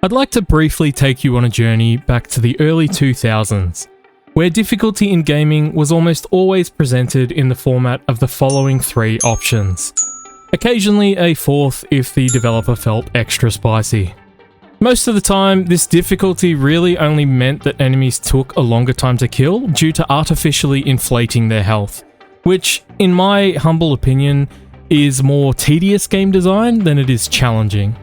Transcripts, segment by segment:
I'd like to briefly take you on a journey back to the early 2000s, where difficulty in gaming was almost always presented in the format of the following 3 options. Occasionally a 4th if the developer felt extra spicy. Most of the time, this difficulty really only meant that enemies took a longer time to kill due to artificially inflating their health, which, in my humble opinion, is more tedious game design than it is challenging.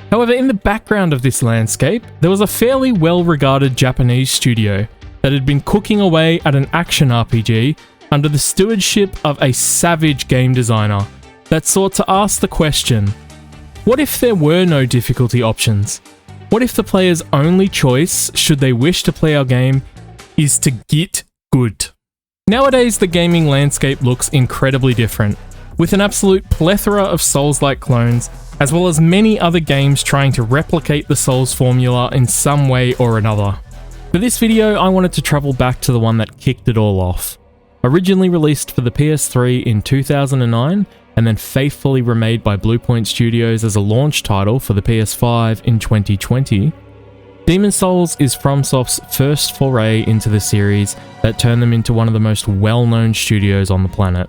However, in the background of this landscape, there was a fairly well-regarded Japanese studio that had been cooking away at an action RPG under the stewardship of a savage game designer that sought to ask the question, what if there were no difficulty options? What if the player's only choice, should they wish to play our game, is to get good? Nowadays, the gaming landscape looks incredibly different, with an absolute plethora of Souls-like clones, as well as many other games trying to replicate the Souls formula in some way or another. For this video, I wanted to travel back to the one that kicked it all off. Originally released for the PS3 in 2009, and then faithfully remade by Bluepoint Studios as a launch title for the PS5 in 2020, Demon's Souls is FromSoft's first foray into the series that turned them into one of the most well-known studios on the planet.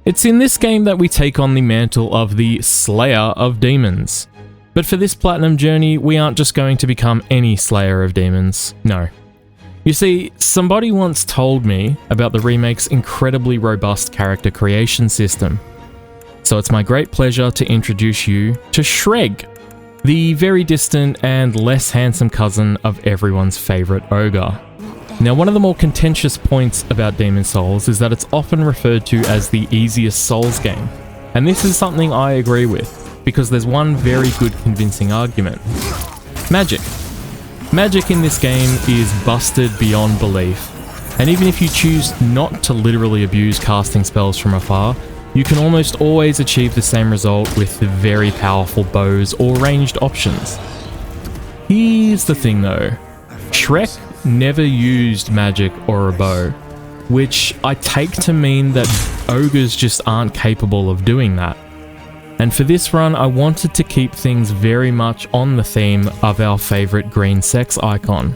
It's in this game that we take on the mantle of the Slayer of Demons. But for this platinum journey, we aren't just going to become any Slayer of Demons, no. You see, somebody once told me about the remake's incredibly robust character creation system. So it's my great pleasure to introduce you to Shreg, the very distant and less handsome cousin of everyone's favourite ogre. Now, one of the more contentious points about Demon's Souls is that it's often referred to as the easiest Souls game, and this is something I agree with, because there's one very good convincing argument. Magic. Magic in this game is busted beyond belief, and even if you choose not to literally abuse casting spells from afar, you can almost always achieve the same result with the very powerful bows or ranged options. Here's the thing though, Shrek never used magic or a bow, which I take to mean that ogres just aren't capable of doing that. And for this run, I wanted to keep things very much on the theme of our favourite green sex icon.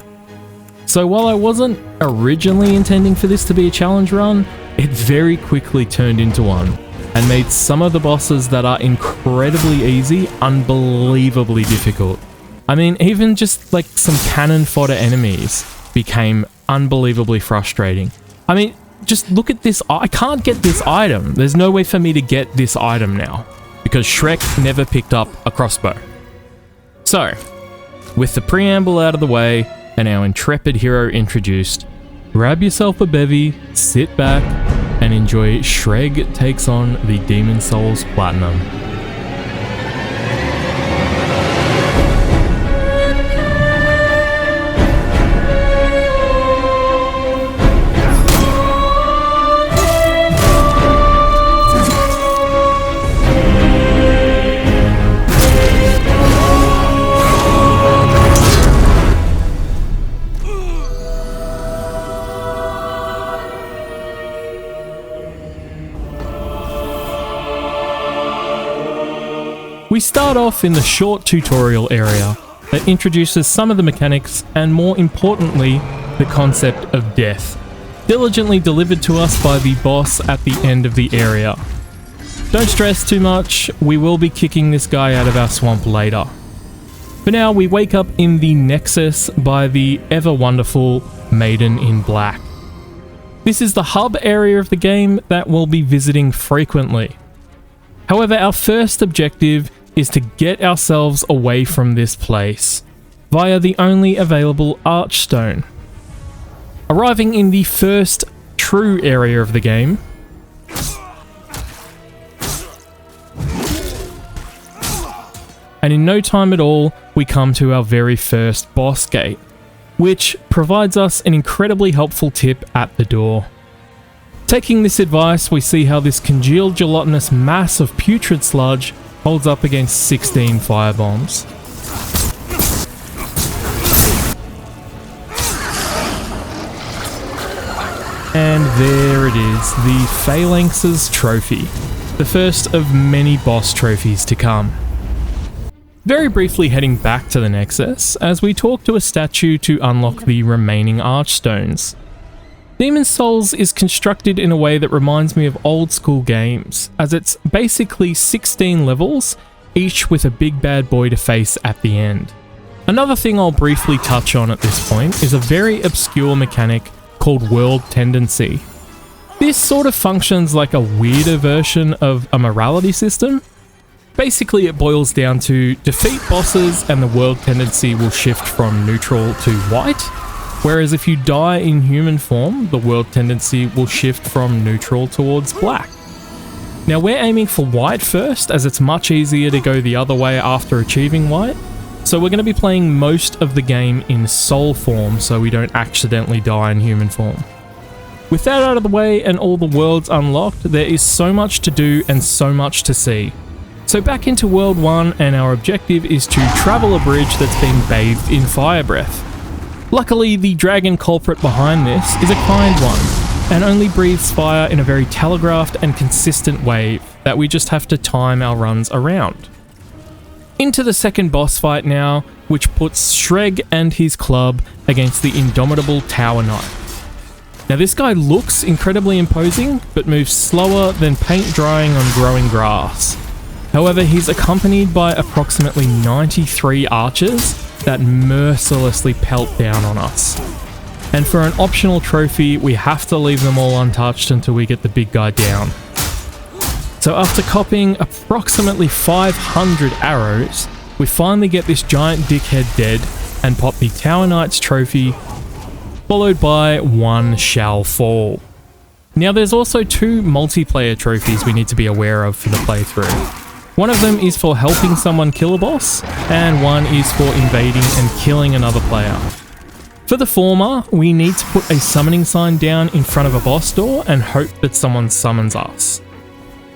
So while I wasn't originally intending for this to be a challenge run, it very quickly turned into one, and made some of the bosses that are incredibly easy unbelievably difficult. I mean, even just like some cannon fodder enemies became unbelievably frustrating. I mean, just look at this. I can't get this item. There's no way for me to get this item now, because Shrek never picked up a crossbow. So, with the preamble out of the way and our intrepid hero introduced, grab yourself a bevy, sit back, and enjoy Shreg Takes on the Demon's Souls Platinum. We start off in the short tutorial area that introduces some of the mechanics and, more importantly, the concept of death, diligently delivered to us by the boss at the end of the area. Don't stress too much, we will be kicking this guy out of our swamp later. For now, we wake up in the Nexus by the ever-wonderful Maiden in Black. This is the hub area of the game that we'll be visiting frequently. However, our first objective is to get ourselves away from this place via the only available archstone. Arriving in the first true area of the game, and in no time at all, we come to our very first boss gate, which provides us an incredibly helpful tip at the door. Taking this advice, we see how this congealed gelatinous mass of putrid sludge holds up against 16 firebombs. And there it is, the Phalanx's Trophy, the first of many boss trophies to come. Very briefly heading back to the Nexus, as we talk to a statue to unlock the remaining Archstones. Demon's Souls is constructed in a way that reminds me of old school games, as it's basically 16 levels, each with a big bad boy to face at the end. Another thing I'll briefly touch on at this point is a very obscure mechanic called World Tendency. This sort of functions like a weirder version of a morality system. Basically, it boils down to defeat bosses and the world tendency will shift from neutral to white, whereas if you die in human form, the world tendency will shift from neutral towards black. Now we're aiming for white first, as it's much easier to go the other way after achieving white, so we're going to be playing most of the game in soul form so we don't accidentally die in human form. With that out of the way and all the worlds unlocked, there is so much to do and so much to see. So back into World 1, and our objective is to travel a bridge that's been bathed in fire breath. Luckily, the dragon culprit behind this is a kind one, and only breathes fire in a very telegraphed and consistent way that we just have to time our runs around. Into the second boss fight now, which puts Shreg and his club against the indomitable Tower Knight. Now this guy looks incredibly imposing, but moves slower than paint drying on growing grass. However, he's accompanied by approximately 93 archers that mercilessly pelt down on us. And for an optional trophy, we have to leave them all untouched until we get the big guy down. So after copying approximately 500 arrows, we finally get this giant dickhead dead and pop the Tower Knight's trophy, followed by One Shall Fall. Now there's also 2 multiplayer trophies we need to be aware of for the playthrough. One of them is for helping someone kill a boss, and one is for invading and killing another player. For the former, we need to put a summoning sign down in front of a boss door and hope that someone summons us.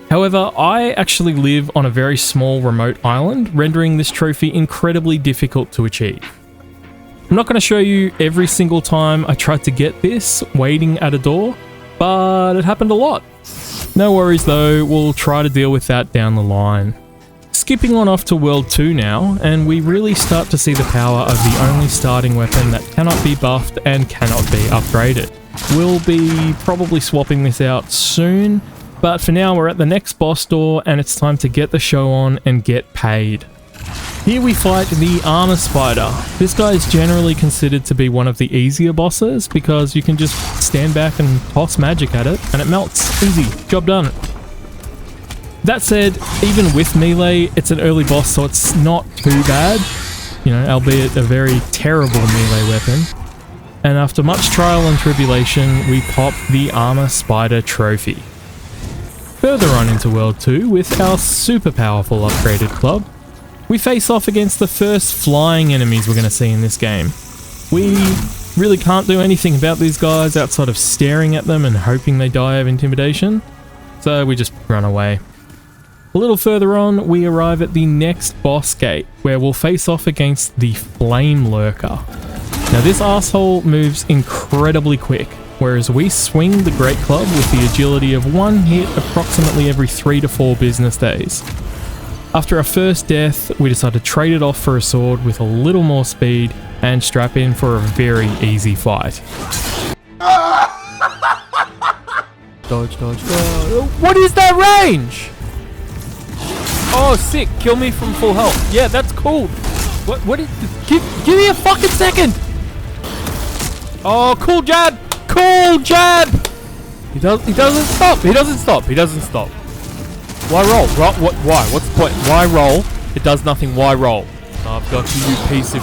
However, I actually live on a very small remote island, rendering this trophy incredibly difficult to achieve. I'm not going to show you every single time I tried to get this waiting at a door, but it happened a lot. No worries though, we'll try to deal with that down the line. Skipping on off to World 2 now, and we really start to see the power of the only starting weapon that cannot be buffed and cannot be upgraded. We'll be probably swapping this out soon, but for now we're at the next boss door and it's time to get the show on and get paid. Here we fight the Armor Spider. This guy is generally considered to be one of the easier bosses because you can just stand back and toss magic at it and it melts. Easy, job done. That said, even with melee, it's an early boss so it's not too bad, albeit a very terrible melee weapon. And after much trial and tribulation, we pop the Armor Spider trophy. Further on into World 2 with our super powerful upgraded club, we face off against the first flying enemies we're going to see in this game. We really can't do anything about these guys outside of staring at them and hoping they die of intimidation, so we just run away. A little further on, we arrive at the next boss gate, where we'll face off against the Flame Lurker. Now this asshole moves incredibly quick, whereas we swing the Great Club with the agility of one hit approximately every 3 to 4 business days. After our first death, we decide to trade it off for a sword with a little more speed and strap in for a very easy fight. Dodge, dodge, dodge. What is that range? Oh, sick. Kill me from full health. Yeah, that's cool. What is... Give me a fucking second. Oh, cool jab. Cool jab. He doesn't stop. He doesn't stop. He doesn't stop. Why roll? Why? What's the point? Why roll? It does nothing. Why roll? I've got you piece of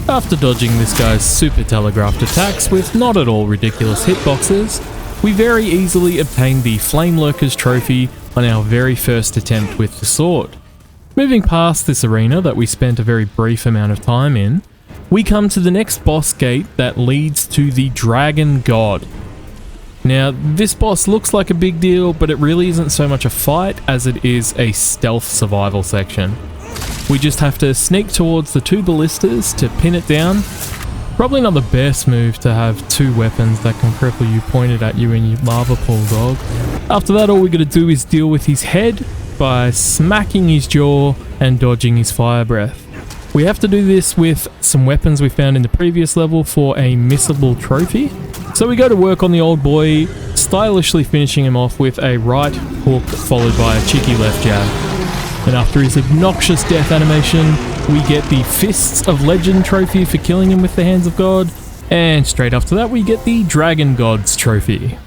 After dodging this guy's super telegraphed attacks with not at all ridiculous hitboxes, we very easily obtained the Flame Lurker's trophy on our very first attempt with the sword. Moving past this arena that we spent a very brief amount of time in, we come to the next boss gate that leads to the Dragon God. Now, this boss looks like a big deal, but it really isn't so much a fight as it is a stealth survival section. We just have to sneak towards the 2 ballistas to pin it down. Probably not the best move to have 2 weapons that can cripple you pointed at you in your lava pool, dog. After that, all we gotta do is deal with his head, by smacking his jaw and dodging his fire breath. We have to do this with some weapons we found in the previous level for a missable trophy. So we go to work on the old boy, stylishly finishing him off with a right hook followed by a cheeky left jab. And after his obnoxious death animation, we get the Fists of Legend trophy for killing him with the Hands of God. And straight after that, we get the Dragon Gods trophy.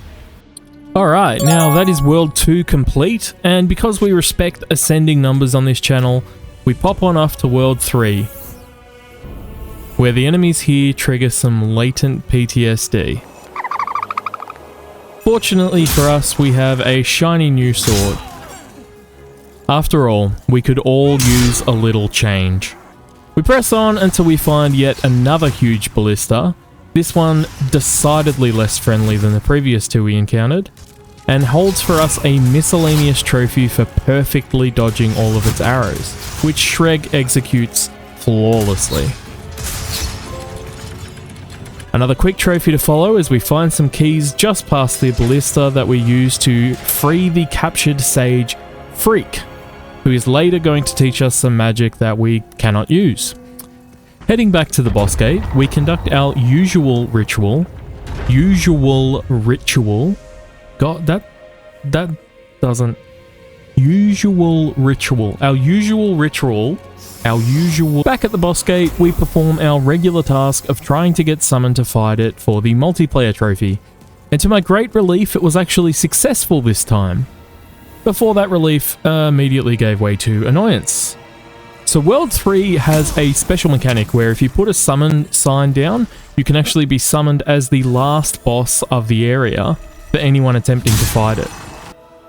Alright, now that is World 2 complete, and because we respect ascending numbers on this channel, we pop on off to World 3, where the enemies here trigger some latent PTSD. Fortunately for us, we have a shiny new sword. After all, we could all use a little change. We press on until we find yet another huge ballista, this one decidedly less friendly than the previous two we encountered, and holds for us a miscellaneous trophy for perfectly dodging all of its arrows, which Shreg executes flawlessly. Another quick trophy to follow as we find some keys just past the ballista that we use to free the captured sage Freak, who is later going to teach us some magic that we cannot use. Heading back to the boss gate, we conduct our usual ritual. God, that doesn't... Our usual ritual. Back at the boss gate, we perform our regular task of trying to get summoned to fight it for the multiplayer trophy. And to my great relief, it was actually successful this time. Before that relief immediately gave way to annoyance. So World 3 has a special mechanic where if you put a summon sign down, you can actually be summoned as the last boss of the area for anyone attempting to fight it.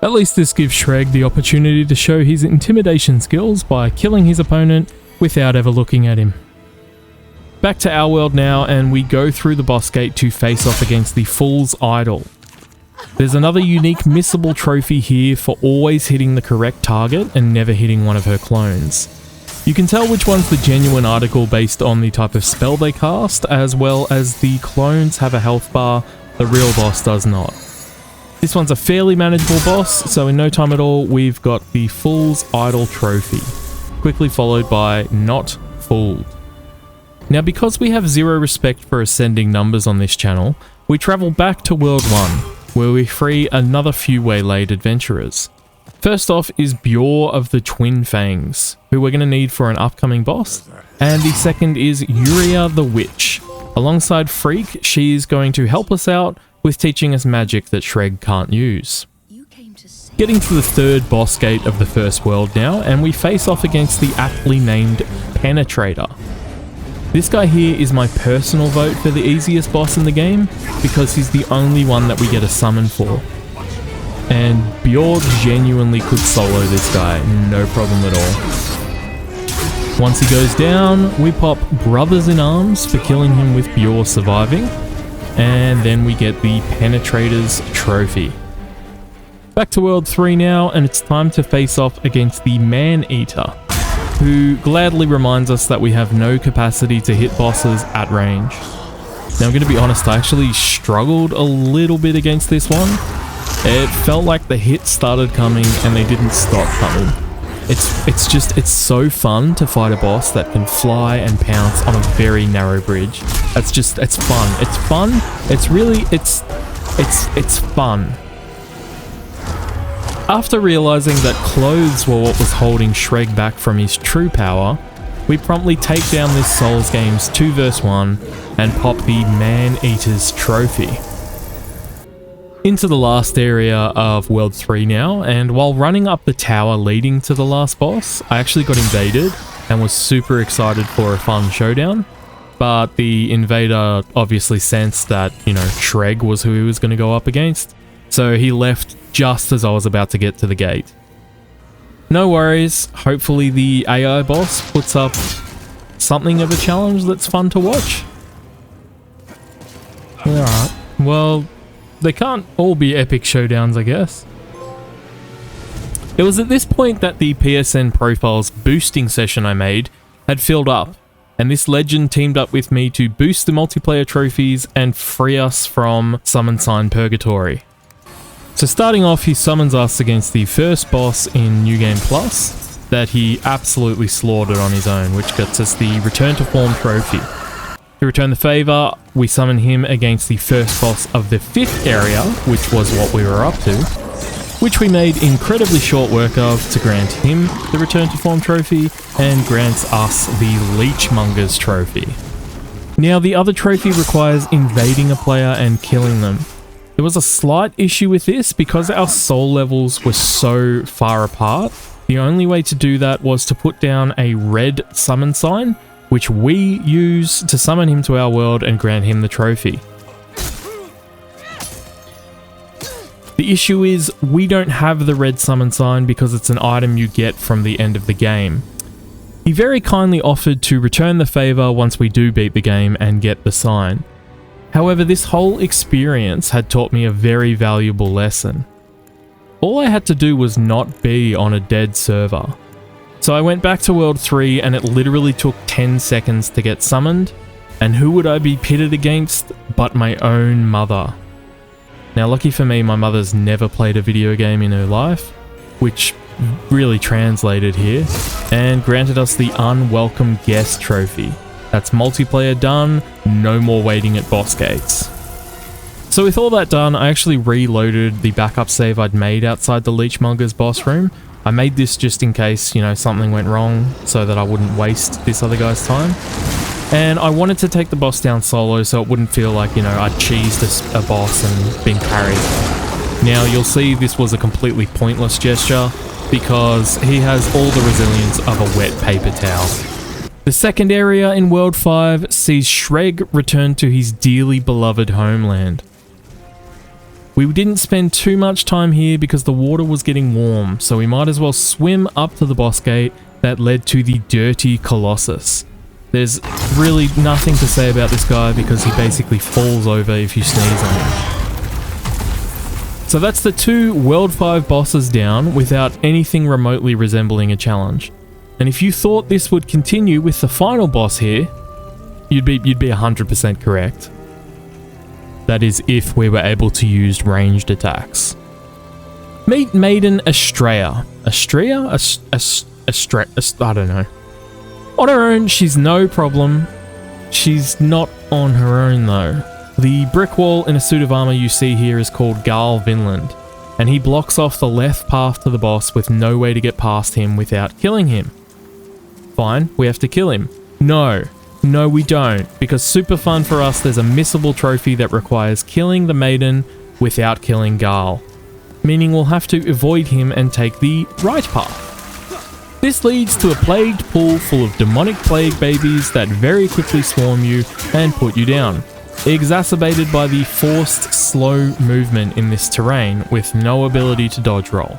At least this gives Shreg the opportunity to show his intimidation skills by killing his opponent without ever looking at him. Back to our world now, and we go through the boss gate to face off against the Fool's Idol. There's another unique missable trophy here for always hitting the correct target and never hitting one of her clones. You can tell which one's the genuine article based on the type of spell they cast, as well as the clones have a health bar, the real boss does not. This one's a fairly manageable boss, so in no time at all, we've got the Fool's Idol trophy, quickly followed by Not Fooled. Now, because we have zero respect for ascending numbers on this channel, we travel back to World 1, where we free another few waylaid adventurers. First off is Bjor of the Twin Fangs, who we're going to need for an upcoming boss, and the second is Yuria the Witch. Alongside Freak, she is going to help us out with teaching us magic that Shreg can't use. Getting to the third boss gate of the first world now, and we face off against the aptly named Penetrator. This guy here is my personal vote for the easiest boss in the game, because he's the only one that we get a summon for. And Bjorn genuinely could solo this guy, no problem at all. Once he goes down, we pop Brothers in Arms for killing him with Bjorn surviving, and then we get the Penetrator's trophy. Back to World 3 now, and it's time to face off against the Man-Eater, who gladly reminds us that we have no capacity to hit bosses at range. Now I'm going to be honest, I actually struggled a little bit against this one. It felt like the hits started coming and they didn't stop coming. It's so fun to fight a boss that can fly and pounce on a very narrow bridge. It's fun. It's fun. It's fun. After realizing that clothes were what was holding Shreg back from his true power, we promptly take down this Souls Games 2 vs 1 and pop the Man-Eater's trophy. Into the last area of World 3 now, and while running up the tower leading to the last boss, I actually got invaded and was super excited for a fun showdown, but the invader obviously sensed that, Shreg was who he was going to go up against, so he left just as I was about to get to the gate. No worries, hopefully the AI boss puts up something of a challenge that's fun to watch. Alright, well, they can't all be epic showdowns, I guess. It was at this point that the PSN profiles boosting session I made had filled up, and this legend teamed up with me to boost the multiplayer trophies and free us from Summon Sign Purgatory. So starting off, he summons us against the first boss in New Game Plus that he absolutely slaughtered on his own, which gets us the Return to Form trophy. To return the favour, we summon him against the first boss of the 5th area, which was what we were up to, which we made incredibly short work of to grant him the Return to Form trophy and grants us the Leechmonger's trophy. Now, the other trophy requires invading a player and killing them. There was a slight issue with this because our soul levels were so far apart. The only way to do that was to put down a red summon sign, which we use to summon him to our world and grant him the trophy. The issue is we don't have the red summon sign because it's an item you get from the end of the game. He very kindly offered to return the favour once we do beat the game and get the sign. However, this whole experience had taught me a very valuable lesson. All I had to do was not be on a dead server. So I went back to World 3 and it literally took 10 seconds to get summoned, and who would I be pitted against but my own mother? Now, lucky for me, my mother's never played a video game in her life, which really translated here, and granted us the Unwelcome Guest trophy. That's multiplayer done, no more waiting at boss gates. So with all that done, I actually reloaded the backup save I'd made outside the Leechmonger's boss room. I made this just in case, you know, something went wrong so that I wouldn't waste this other guy's time. And I wanted to take the boss down solo so it wouldn't feel like, you know, I'd cheesed a boss and been carried. Now, you'll see this was a completely pointless gesture because he has all the resilience of a wet paper towel. The second area in World 5 sees Shreg return to his dearly beloved homeland. We didn't spend too much time here because the water was getting warm, so we might as well swim up to the boss gate that led to the Dirty Colossus. There's really nothing to say about this guy because he basically falls over if you sneeze on him. So that's the 2 World 5 bosses down without anything remotely resembling a challenge. And if you thought this would continue with the final boss here, you'd be 100% correct. That is, if we were able to use ranged attacks. Meet Maiden Astrea. I don't know. On her own, she's no problem. She's not on her own though. The brick wall in a suit of armor you see here is called Garl Vinland, and he blocks off the left path to the boss with no way to get past him without killing him. Fine, we have to kill him. No, we don't, because super fun for us, there's a missable trophy that requires killing the Maiden without killing Garl, meaning we'll have to avoid him and take the right path. This leads to a plagued pool full of demonic plague babies that very quickly swarm you and put you down, exacerbated by the forced slow movement in this terrain with no ability to dodge roll.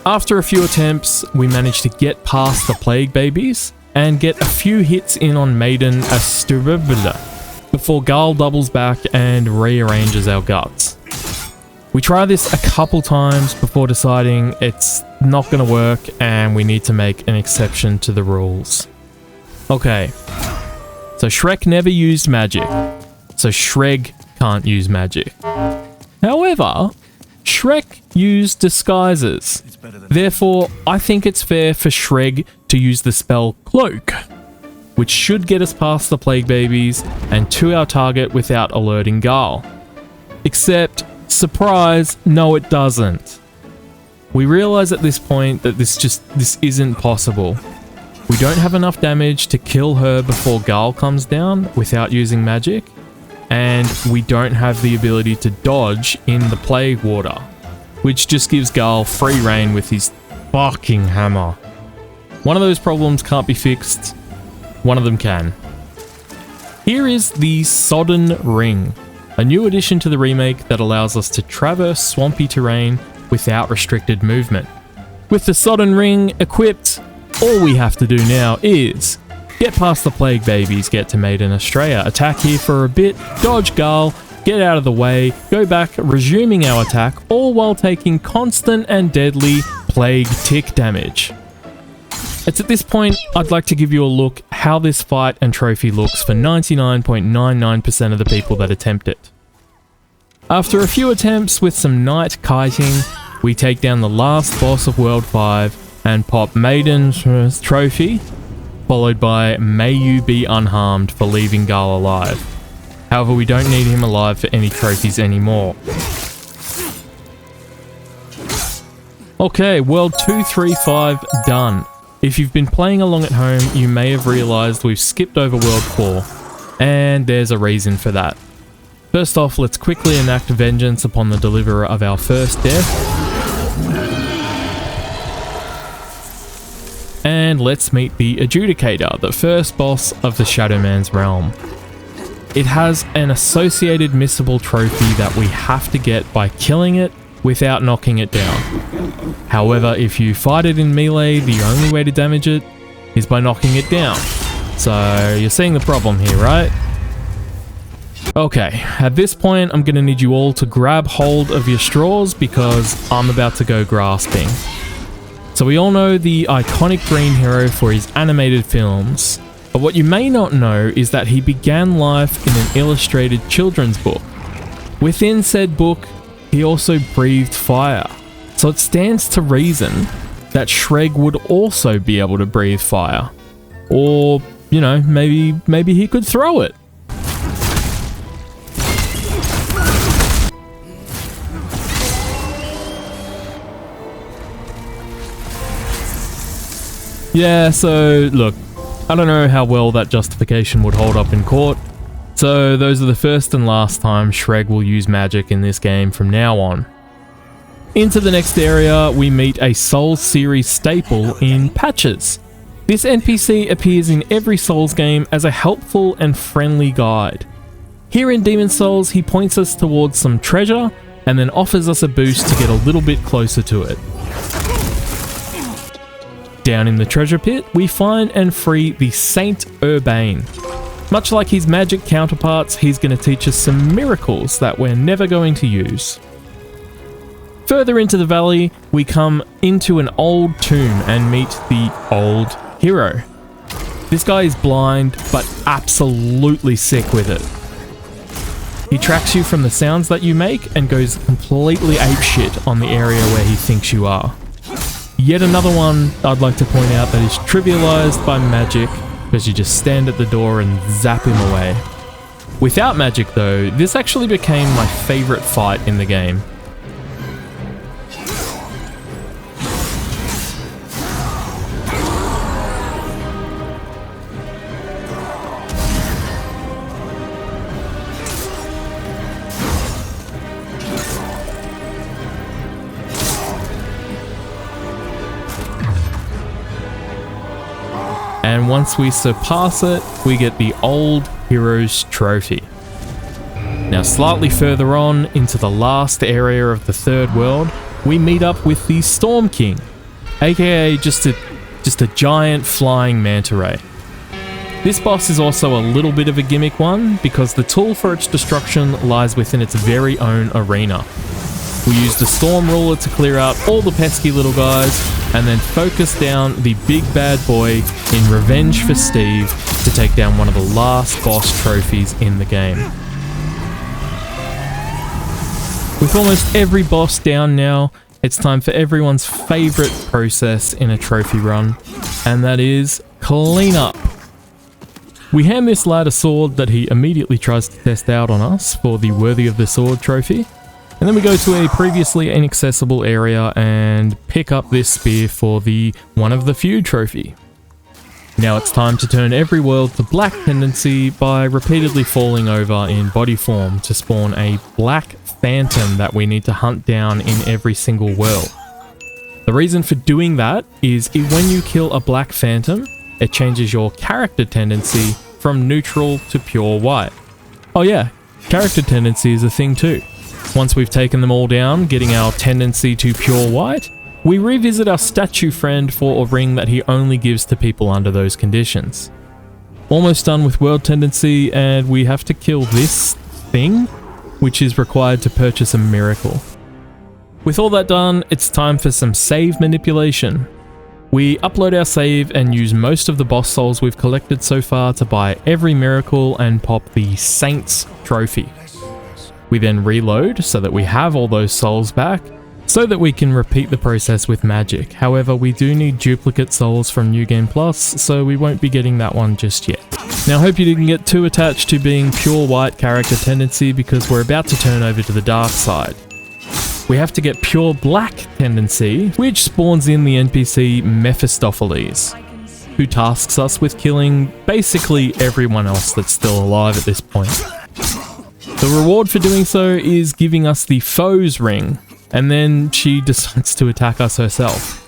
After a few attempts, we managed to get past the plague babies and get a few hits in on Maiden Astrea before Garl doubles back and rearranges our guts. We try this a couple times before deciding it's not going to work and we need to make an exception to the rules. Okay, so Shrek never used magic, so Shreg can't use magic. However, Shrek used disguises. Therefore, I think it's fair for Shreg to use the spell Cloak, which should get us past the plague babies and to our target without alerting Garl. Except, surprise, no it doesn't. We realize at this point that this isn't possible. We don't have enough damage to kill her before Garl comes down without using magic, and we don't have the ability to dodge in the plague water, which just gives Garl free reign with his fucking hammer. One of those problems can't be fixed, one of them can. Here is the Sodden Ring, a new addition to the remake that allows us to traverse swampy terrain without restricted movement. With the Sodden Ring equipped, all we have to do now is get past the plague babies, get to Maiden Astrea, attack here for a bit, dodge Garl, get out of the way, go back, resuming our attack, all while taking constant and deadly plague tick damage. It's at this point I'd like to give you a look how this fight and trophy looks for 99.99% of the people that attempt it. After a few attempts with some night kiting, we take down the last boss of World 5 and pop Maiden's trophy, followed by May You Be Unharmed for leaving Gal alive. However, we don't need him alive for any trophies anymore. Okay, World 235 done. If you've been playing along at home, you may have realised we've skipped over World 4, and there's a reason for that. First off, let's quickly enact vengeance upon the deliverer of our first death. And let's meet the Adjudicator, the first boss of the Shadowman's realm. It has an associated missable trophy that we have to get by killing it without knocking it down. However, if you fight it in melee, the only way to damage it is by knocking it down. So you're seeing the problem here, right? Okay, at this point I'm going to need you all to grab hold of your straws because I'm about to go grasping. So we all know the iconic green hero for his animated films, but what you may not know is that he began life in an illustrated children's book. Within said book, he also breathed fire, so it stands to reason that Shreg would also be able to breathe fire. Or, you know, maybe he could throw it. Yeah, so look, I don't know how well that justification would hold up in court, so those are the first and last time Shreg will use magic in this game from now on. Into the next area, we meet a Souls series staple in Patches. This NPC appears in every Souls game as a helpful and friendly guide. Here in Demon's Souls, he points us towards some treasure and then offers us a boost to get a little bit closer to it. Down in the treasure pit, we find and free the Saint Urbane. Much like his magic counterparts, he's going to teach us some miracles that we're never going to use. Further into the valley, we come into an old tomb and meet the old hero. This guy is blind, but absolutely sick with it. He tracks you from the sounds that you make and goes completely apeshit on the area where he thinks you are. Yet another one I'd like to point out that is trivialized by magic, because you just stand at the door and zap him away. Without magic though, this actually became my favorite fight in the game. And once we surpass it, we get the Old Hero's Trophy. Now slightly further on, into the last area of the third world, we meet up with the Storm King, aka just a giant flying manta ray. This boss is also a little bit of a gimmick one, because the tool for its destruction lies within its very own arena. We use the Storm Ruler to clear out all the pesky little guys, and then focus down the big bad boy in revenge for Steve to take down one of the last boss trophies in the game. With almost every boss down now, it's time for everyone's favourite process in a trophy run, and that is cleanup. We hand this lad a sword that he immediately tries to test out on us for the Worthy of the Sword trophy. And then we go to a previously inaccessible area and pick up this spear for the One of the Few trophy. Now it's time to turn every world to black tendency by repeatedly falling over in body form to spawn a black phantom that we need to hunt down in every single world. The reason for doing that is when you kill a black phantom, it changes your character tendency from neutral to pure white. Oh yeah, character tendency is a thing too. Once we've taken them all down, getting our tendency to pure white, we revisit our statue friend for a ring that he only gives to people under those conditions. Almost done with world tendency, and we have to kill this thing, which is required to purchase a miracle. With all that done, it's time for some save manipulation. We upload our save and use most of the boss souls we've collected so far to buy every miracle and pop the Saint's trophy. We then reload so that we have all those souls back, so that we can repeat the process with magic. However, we do need duplicate souls from New Game Plus, so we won't be getting that one just yet. Now, I hope you didn't get too attached to being pure white character tendency, because we're about to turn over to the dark side. We have to get pure black tendency, which spawns in the NPC Mephistopheles, who tasks us with killing basically everyone else that's still alive at this point. The reward for doing so is giving us the foes ring, and then she decides to attack us herself.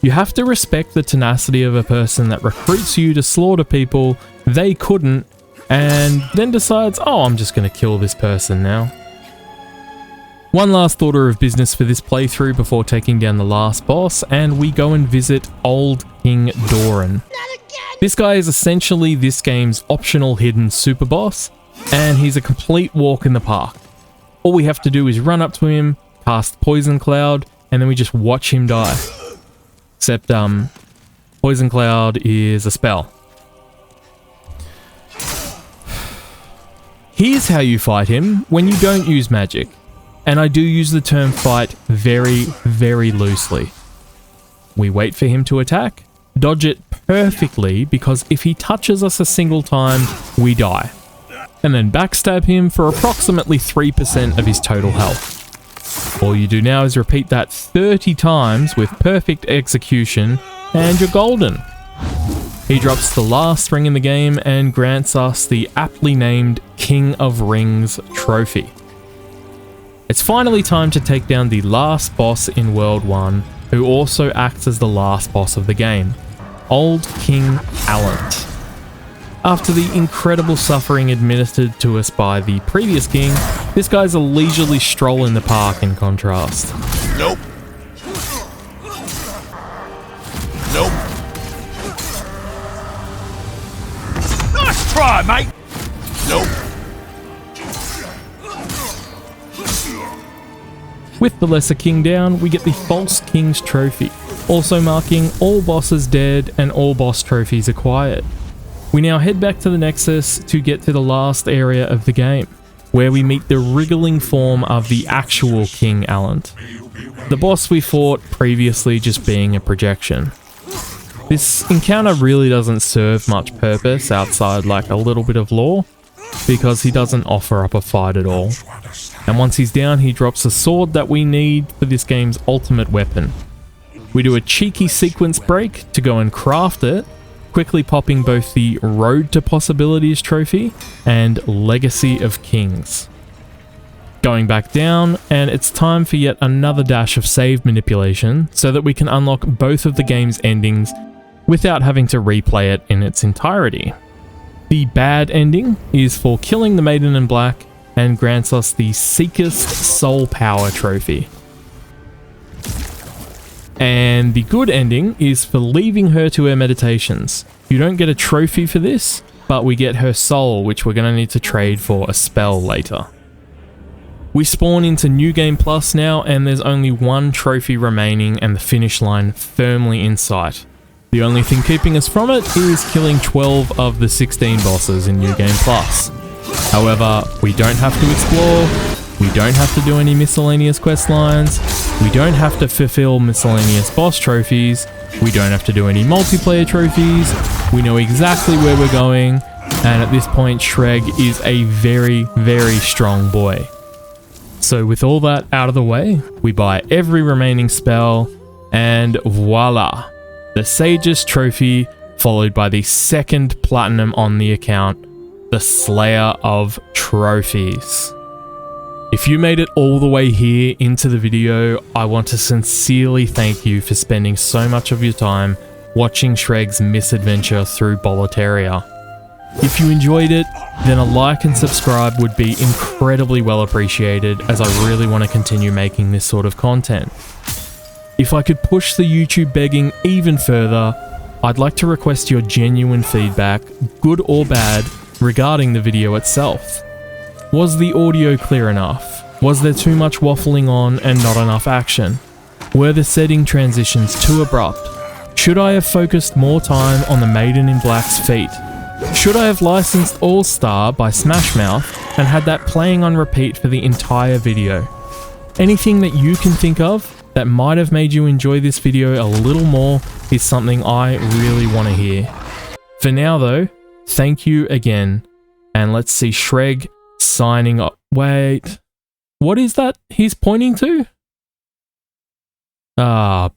You have to respect the tenacity of a person that recruits you to slaughter people they couldn't, and then decides, oh, I'm just going to kill this person now. One last order of business for this playthrough before taking down the last boss, and we go and visit Old King Doran. This guy is essentially this game's optional hidden super boss, and he's a complete walk in the park. All we have to do is run up to him, cast Poison Cloud, and then we just watch him die. Except, Poison Cloud is a spell. Here's how you fight him when you don't use magic. And I do use the term fight very, very loosely. We wait for him to attack, dodge it perfectly, because if he touches us a single time, we die. And then backstab him for approximately 3% of his total health. All you do now is repeat that 30 times with perfect execution, and you're golden. He drops the last ring in the game and grants us the aptly named King of Rings trophy. It's finally time to take down the last boss in World 1, who also acts as the last boss of the game, Old King Allant. After the incredible suffering administered to us by the previous king, this guy's a leisurely stroll in the park in contrast. Nope. Nope. Nice try, mate. Nope. With the Lesser King down, we get the False King's Trophy, also marking all bosses dead and all boss trophies acquired. We now head back to the Nexus to get to the last area of the game, where we meet the wriggling form of the actual King Allant, the boss we fought previously just being a projection. This encounter really doesn't serve much purpose outside like a little bit of lore, because he doesn't offer up a fight at all. And once he's down, he drops a sword that we need for this game's ultimate weapon. We do a cheeky sequence break to go and craft it, quickly popping both the Road to Possibilities trophy and Legacy of Kings. Going back down, and it's time for yet another dash of save manipulation so that we can unlock both of the game's endings without having to replay it in its entirety. The bad ending is for killing the Maiden in Black and grants us the Seekest Soul Power trophy. And the good ending is for leaving her to her meditations. You don't get a trophy for this, but we get her soul, which we're going to need to trade for a spell later. We spawn into New Game Plus now, and there's only one trophy remaining and the finish line firmly in sight. The only thing keeping us from it is killing 12 of the 16 bosses in New Game Plus. However, we don't have to explore, we don't have to do any miscellaneous quest lines, we don't have to fulfill miscellaneous boss trophies, we don't have to do any multiplayer trophies, we know exactly where we're going, and at this point Shreg is a very, very strong boy. So with all that out of the way, we buy every remaining spell, and voila! The Sage's Trophy, followed by the second platinum on the account, the Slayer of Trophies. If you made it all the way here into the video, I want to sincerely thank you for spending so much of your time watching Shreg's misadventure through Latria. If you enjoyed it, then a like and subscribe would be incredibly well appreciated, as I really want to continue making this sort of content. If I could push the YouTube begging even further, I'd like to request your genuine feedback, good or bad, regarding the video itself. Was the audio clear enough? Was there too much waffling on and not enough action? Were the setting transitions too abrupt? Should I have focused more time on the Maiden in Black's feet? Should I have licensed All Star by Smash Mouth and had that playing on repeat for the entire video. Anything that you can think of that might have made you enjoy this video a little more is something I really want to hear. For now though, thank you again, and let's see Shreg signing up. Wait, what is that he's pointing to? Ah,